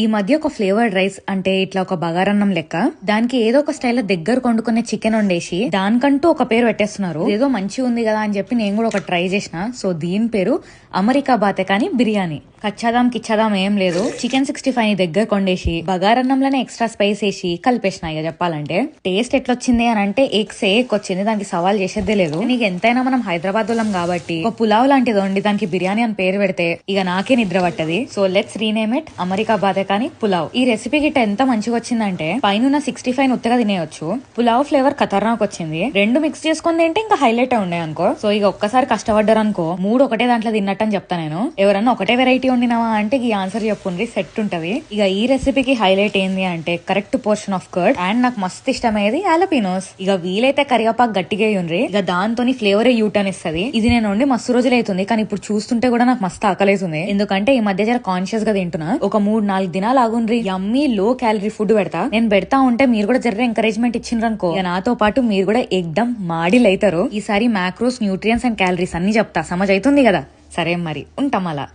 ఈ మధ్య ఒక ఫ్లేవర్డ్ రైస్ అంటే ఇట్లా ఒక బగారన్నం లెక్క దానికి ఏదో ఒక స్టైల్ దగ్గర కొండుకునే చికెన్ వండేసి దానికంటూ ఒక పేరు పెట్టేస్తున్నారు. ఏదో మంచిగా ఉంది కదా అని చెప్పి నేను కూడా ఒక ట్రై చేసిన. సో దీని పేరు అమెరికా బాతే కానీ బిర్యానీ. కచ్చాదాం కిచ్చాదాం ఏం లేదు. చికెన్ 65 దగ్గర కొండేసి బగారన్నంలోనే ఎక్స్ట్రా స్పైస్ వేసి కలిపేసిన. ఇక చెప్పాలంటే టేస్ట్ ఎట్లొచ్చింది అని అంటే ఏక్ వచ్చింది. దానికి సవాల్ చేసేదే లేదు. నీకు ఎంతైనా మనం హైదరాబాద్ వాళ్ళం కాబట్టి ఒక పులావ్ లాంటిది వండి దానికి బిర్యానీ అని పేరు పెడితే ఇక నాకే నిద్ర పట్టది. So let's rename it America బాతే కానీ పులావ్. ఈ రెసిపీ గిట్ట ఎంత మంచిగా వచ్చిందంటే పైన 65 ఉత్తగా తినేయొచ్చు. పులావ్ ఫ్లేవర్ ఖతర్నాక్ వచ్చింది. రెండు మిక్స్ చేసుకుని తింటే ఇంకా హైలైట్ ఉండే అనుకో. సో ఇక ఒక్కసారి కష్టపడ్డారు అనుకో 3 ఒకటే దాంట్లో తిన్నట్టు అని చెప్తా నేను. ఎవరన్నా ఒకటే వెరైటీ వండినావా అంటే ఈ ఆన్సర్ చెప్పుండ్రి సెట్ ఉంటది. ఇక ఈ రెసిపీకి హైలైట్ ఏంది అంటే correct portion of curd and నాకు మస్తు ఇష్టమయ్యేది హాలపినోస్. ఇక వీలైతే కరివేపాకు గట్టిగా ఉండ్రి. ఇక దాంతోని ఫ్లేవరే యూటర్న్ ఇస్తుంది. ఇది నేను వండి మస్తు రోజులు అవుతుంది కానీ ఇప్పుడు చూస్తుంటే కూడా నాకు మస్తు ఆకలేస్తుంది. ఎందుకంటే ఈ మధ్య జర కాన్షియస్ గా తింటున్నా. ఒక 3-4 దినాలు ఆగుండ్రి. యమ్మీ లో క్యాలరీ ఫుడ్ పెడతా. నేను పెడతా ఉంటే మీరు కూడా జర ఎంకరేజ్మెంట్ ఇచ్చిండ్రనుకో ఇక నాతో పాటు మీరు కూడా ఎగ్దమ్ మాడిల్ అవుతారు. ఈసారి మ్యాక్రోస్, న్యూట్రియన్స్ అండ్ క్యాలరీస్ అన్ని చెప్తా. సమజ్ అవుతుంది కదా. సరే మరి ఉంటాం అలా.